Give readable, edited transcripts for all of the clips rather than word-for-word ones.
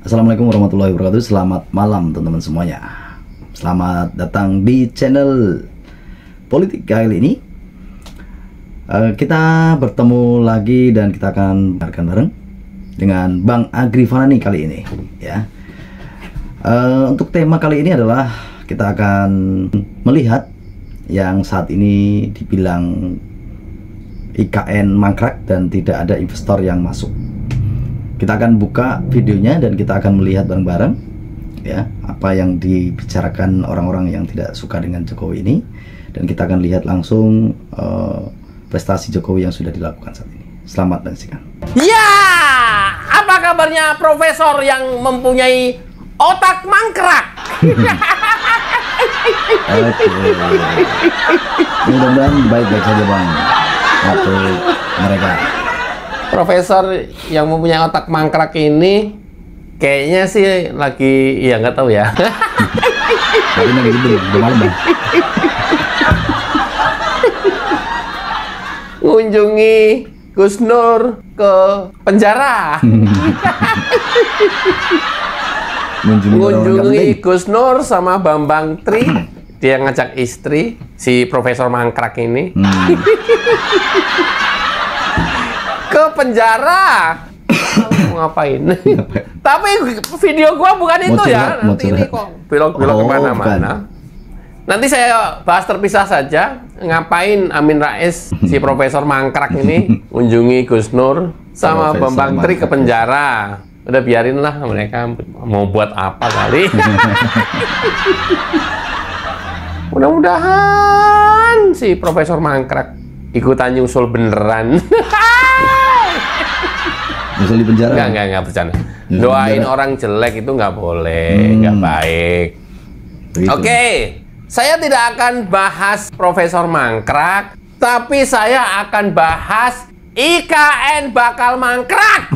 Assalamualaikum warahmatullahi wabarakatuh. Selamat malam teman-teman semuanya. Selamat datang di channel Politik kali ini. Kita bertemu lagi dan kita akan dengarkan bareng dengan Bang Agri Fanani kali ini ya. Untuk tema kali ini adalah kita akan melihat yang saat ini dibilang IKN mangkrak dan tidak ada investor yang masuk. Kita akan buka videonya dan kita akan melihat bareng-bareng ya apa yang dibicarakan orang-orang yang tidak suka dengan Jokowi ini, dan kita akan lihat langsung prestasi Jokowi yang sudah dilakukan saat ini. Selamat menyaksikan. Ya, apa kabarnya profesor yang mempunyai otak mangkrak? Oke. Mudah-mudahan baik-baik saja Bang untuk mereka. Profesor yang mempunyai otak mangkrak ini kayaknya sih lagi, ya nggak tahu ya. Tapi lagi gitu, udah malam Bang. Mengunjungi Gus Nur ke penjara. Mengunjungi Gus Nur sama Bambang Tri. Dia ngajak istri si Profesor mangkrak ini ke penjara. Mau ngapain? Tapi video gua bukan itu ya. Nanti ini kok belok-belok kemana-mana. Nanti saya bahas terpisah saja. Ngapain Amin Rais si Profesor mangkrak ini kunjungi Gus Nur sama Bambang Tri ke penjara. Udah biarin lah, mereka mau buat apa kali. Mudah-mudahan si Profesor mangkrak ikutan nyusul beneran. Nyusul di penjara? Enggak bercanda. Doain orang jelek itu nggak boleh, nggak baik. Oke, saya tidak akan bahas Profesor mangkrak, tapi saya akan bahas IKN bakal mangkrak.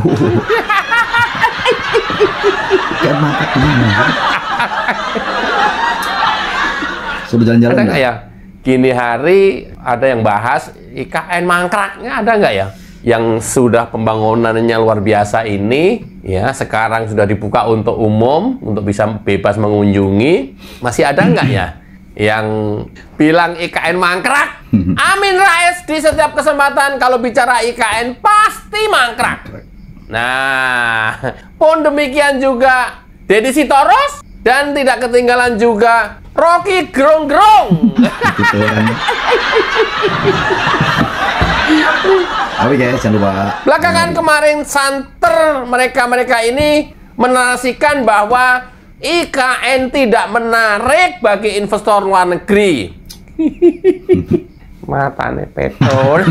IKN mangkrak gimana? Sudah jalan-jalan nggak ya? Gini hari ada yang bahas IKN mangkraknya, ada nggak ya? Yang sudah pembangunannya luar biasa ini, ya sekarang sudah dibuka untuk umum, untuk bisa bebas mengunjungi. Masih ada nggak ya yang bilang IKN mangkrak? Amin Rais di setiap kesempatan kalau bicara IKN pasti mangkrak. Nah, pun demikian juga Deddy Sitorus, dan tidak ketinggalan juga Rocky Gerung-Gerung. Oke guys, jangan lupa. Belakangan kemarin santer mereka ini menarasikan bahwa IKN tidak menarik bagi investor luar negeri. Matane petrol.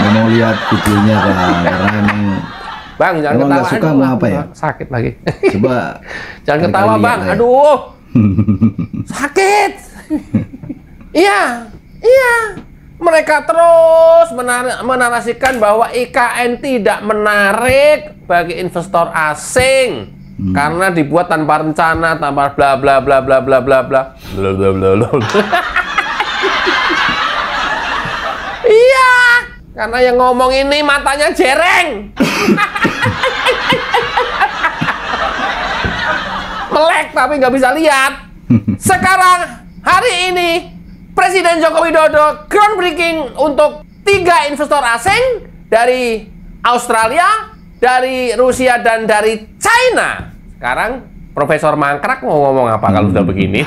Mau lihat videonya Bang, karena emang Bang, jangan ketawa. Nggak suka mau apa ya? Sakit lagi. Coba. Jangan ketawa Bang, ya. Aduh. Sakit. Iya. Mereka terus menarasikan bahwa IKN tidak menarik bagi investor asing karena dibuat tanpa rencana, tanpa bla bla bla bla bla bla bla bla bla bla bla. Iya, karena yang ngomong ini matanya jereng. Melek tapi nggak bisa lihat. Sekarang hari ini Presiden Joko Widodo groundbreaking untuk 3 investor asing dari Australia, dari Rusia, dan dari China. Sekarang Profesor mangkrak mau ngomong apa kalau udah begini?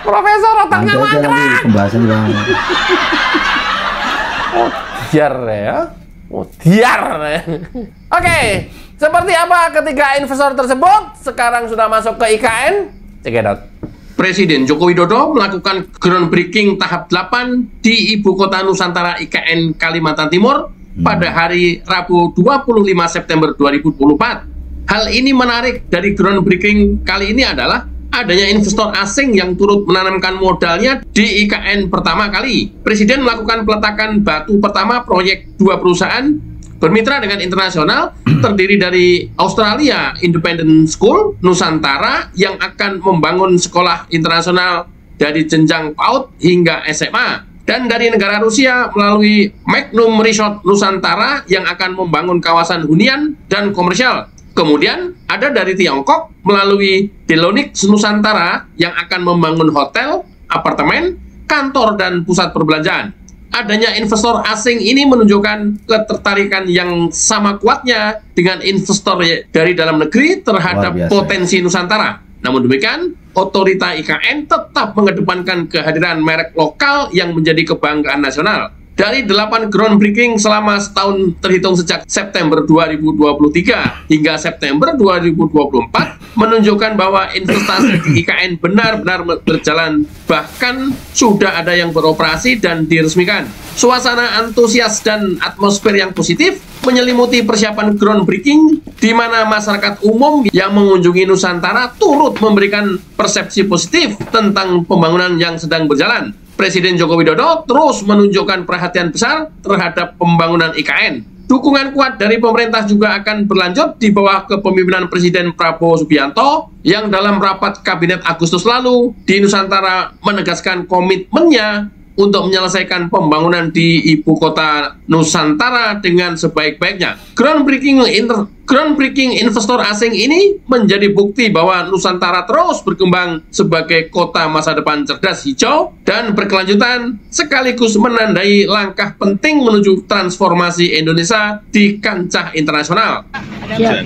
Profesor otaknya mangkrak. Pembahasan Bang. Oh, diar ya. Oh, diar. Oke, seperti apa ketiga investor tersebut sekarang sudah masuk ke IKN? Cekidot. Presiden Joko Widodo melakukan groundbreaking tahap 8 di Ibu Kota Nusantara IKN Kalimantan Timur pada hari Rabu 25 September 2024. Hal ini menarik dari groundbreaking kali ini adalah adanya investor asing yang turut menanamkan modalnya di IKN pertama kali. Presiden melakukan peletakan batu pertama proyek 2 perusahaan bermitra dengan internasional terdiri dari Australia Independent School Nusantara yang akan membangun sekolah internasional dari jenjang PAUD hingga SMA. Dan dari negara Rusia melalui Magnum Resort Nusantara yang akan membangun kawasan hunian dan komersial. Kemudian ada dari Tiongkok melalui Delonix Nusantara yang akan membangun hotel, apartemen, kantor, dan pusat perbelanjaan. Adanya investor asing ini menunjukkan ketertarikan yang sama kuatnya dengan investor dari dalam negeri terhadap potensi Nusantara. Namun demikian, otorita IKN tetap mengedepankan kehadiran merek lokal yang menjadi kebanggaan nasional. Dari 8 groundbreaking selama setahun terhitung sejak September 2023 hingga September 2024 menunjukkan bahwa investasi di IKN benar-benar berjalan, bahkan sudah ada yang beroperasi dan diresmikan. Suasana antusias dan atmosfer yang positif menyelimuti persiapan groundbreaking di mana masyarakat umum yang mengunjungi Nusantara turut memberikan persepsi positif tentang pembangunan yang sedang berjalan. Presiden Joko Widodo terus menunjukkan perhatian besar terhadap pembangunan IKN. Dukungan kuat dari pemerintah juga akan berlanjut di bawah kepemimpinan Presiden Prabowo Subianto yang dalam rapat Kabinet Agustus lalu di Nusantara menegaskan komitmennya untuk menyelesaikan pembangunan di ibu kota Nusantara dengan sebaik-baiknya. Groundbreaking investor asing ini menjadi bukti bahwa Nusantara terus berkembang sebagai kota masa depan cerdas hijau dan berkelanjutan, sekaligus menandai langkah penting menuju transformasi Indonesia di kancah internasional. Ya.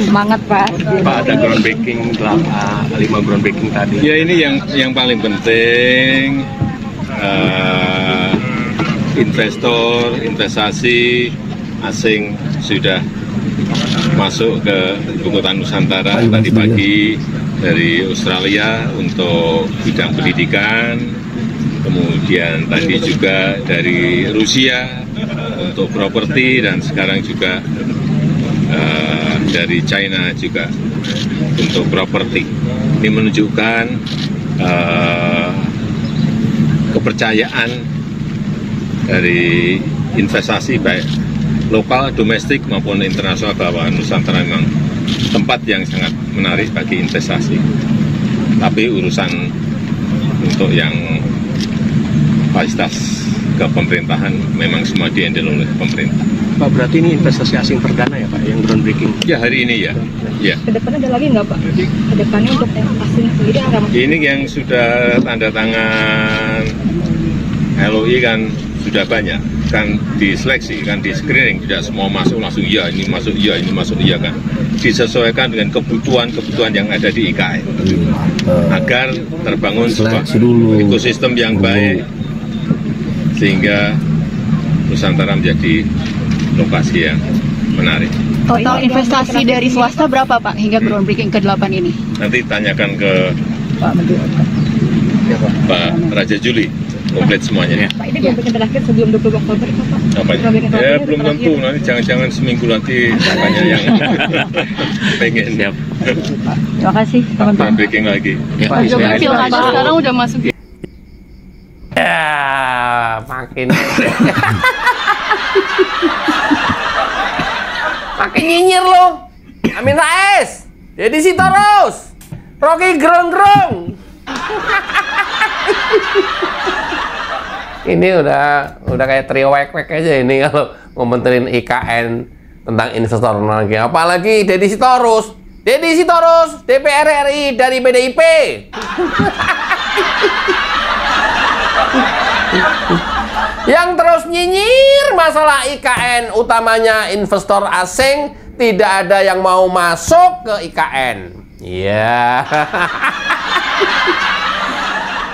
Semangat Pak. Pak, ada groundbreaking 5 groundbreaking tadi. Ya, ini yang paling penting, investor, investasi asing sudah masuk ke ibu kota Nusantara tadi pagi dari Australia untuk bidang pendidikan, kemudian tadi juga dari Rusia untuk properti, dan sekarang juga dari China juga untuk properti. Ini menunjukkan kepercayaan dari investasi baik lokal, domestik maupun internasional bahwa Nusantara memang tempat yang sangat menarik bagi investasi. Tapi urusan untuk yang fasilitas kepemerintahan memang semua dihandle oleh pemerintah. Pak, berarti ini investasi asing perdana ya Pak, yang groundbreaking? Ya, hari ini ya. Ya. Kedepannya ada lagi nggak Pak? Kedepannya untuk yang asing sendiri ada? Ini yang sudah tanda tangan LOI kan sudah banyak, kan diseleksi, kan di screening, tidak semua masuk langsung iya, ini masuk iya, ini masuk iya kan. Disesuaikan dengan kebutuhan-kebutuhan yang ada di IKN agar terbangun sebuah ekosistem yang baik sehingga Nusantara menjadi lokasi yang menarik. Total investasi dari swasta berapa Pak hingga groundbreaking ke-8 ini? Nanti tanyakan ke Pak Raja Juli, komplit semuanya. Pak, ini groundbreaking terakhir sebelum 20 Oktober Pak? Apa ya? Ya belum tentu, nanti jangan-jangan seminggu nanti tanya yang pengen. Siap. Terima kasih teman-teman. Groundbreaking lagi. Pak Jokowi pilkada sekarang udah masuk. Ya, makin makin nyinyir lo. Amin Rais, Deddy Sitorus, Rocky Gerong-gerong. Ini udah kayak trio wek-wek aja ini kalau ngomentarin IKN tentang investor lagi. Apalagi Deddy Sitorus, DPR RI dari PDIP. Yang terus nyinyir masalah IKN, utamanya investor asing, tidak ada yang mau masuk ke IKN. Iya.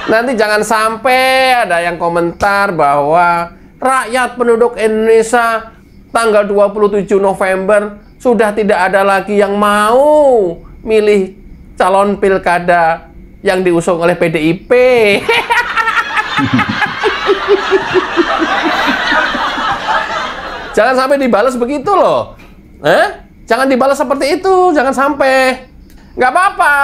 Nanti jangan sampai ada yang komentar bahwa rakyat penduduk Indonesia tanggal 27 November sudah tidak ada lagi yang mau milih calon pilkada yang diusung oleh PDIP. Jangan sampai dibalas begitu loh. Jangan dibalas seperti itu, jangan sampai. Nggak apa-apa,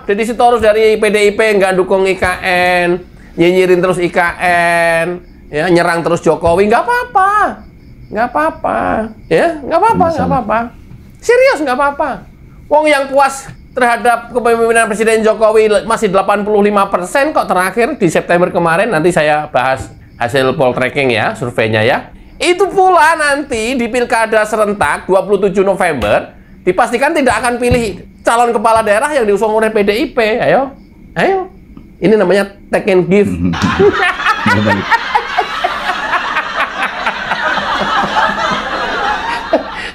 Deddy Sitorus dari PDIP nggak dukung IKN, nyinyirin terus IKN, ya, nyerang terus Jokowi, nggak apa-apa. Nggak apa-apa, ya, nggak apa-apa, nggak apa-apa. Serius nggak apa-apa. Wong yang puas terhadap kepemimpinan Presiden Jokowi masih 85% kok terakhir di September kemarin. Nanti saya bahas hasil poll tracking ya, surveinya ya. Itu pula nanti di Pilkada serentak 27 November dipastikan tidak akan pilih calon kepala daerah yang diusung oleh PDIP. Ayo, ayo. Ini namanya take and give.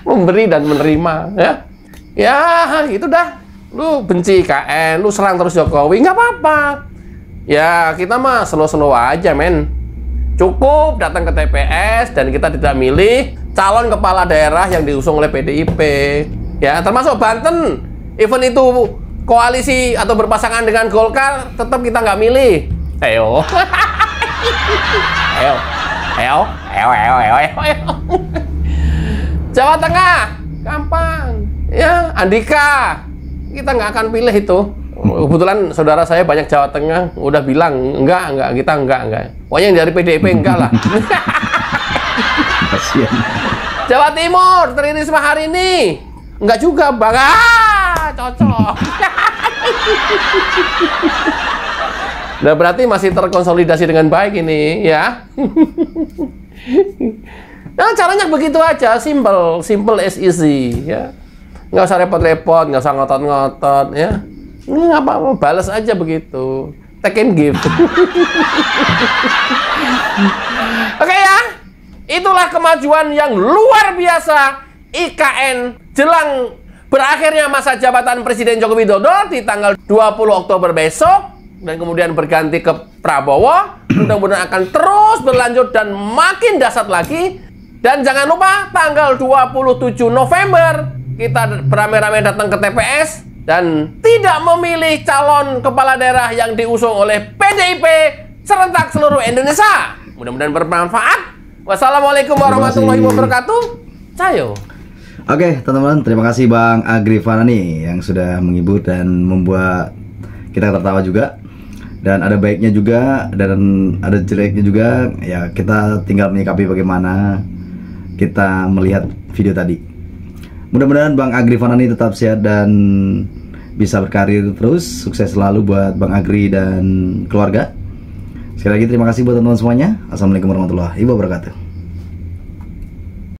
Memberi dan menerima ya. Ya, gitu dah. Lu benci IKN, lu serang terus Jokowi, nggak apa-apa. Ya, kita mah slow-slow aja, men. Cukup datang ke TPS dan kita tidak milih calon kepala daerah yang diusung oleh PDIP. Ya, termasuk Banten. Even itu koalisi atau berpasangan dengan Golkar, tetap kita nggak milih. Ayo. Ayo. Ayo. Ayo, ayo, ayo, ayo. Jawa Tengah, gampang. Ya, Andika. Kita nggak akan pilih itu. Kebetulan saudara saya banyak Jawa Tengah, udah bilang enggak, kita enggak. Pokoknya yang dari PDIP enggak lah. Jawa Timur, Tri Risma hari ini enggak juga, Bang. Cocok. Nah, berarti masih terkonsolidasi dengan baik ini, ya. Nah, caranya begitu aja, simple as easy, ya. Nggak usah repot-repot, nggak usah ngotot-ngotot, ya. Nggak apa-apa, balas aja begitu. Take and give. Oke ya, itulah kemajuan yang luar biasa IKN jelang berakhirnya masa jabatan Presiden Joko Widodo di tanggal 20 Oktober besok. Dan kemudian berganti ke Prabowo. Mudah-mudahan akan terus berlanjut dan makin dahsyat lagi. Dan jangan lupa tanggal 27 November kita beramai-ramai datang ke TPS dan tidak memilih calon kepala daerah yang diusung oleh PDIP serentak seluruh Indonesia. Mudah-mudahan bermanfaat. Wassalamualaikum warahmatullahi wabarakatuh. Cayo. Oke, teman-teman, terima kasih Bang Agri Fanani yang sudah menghibur dan membuat kita tertawa juga. Dan ada baiknya juga dan ada jeleknya juga. Ya, kita tinggal menyikapi bagaimana kita melihat video tadi. Mudah-mudahan Bang Agri Fanani tetap sehat dan bisa berkarir terus. Sukses selalu buat Bang Agri dan keluarga. Sekali lagi terima kasih buat teman-teman semuanya. Assalamualaikum warahmatullahi wabarakatuh.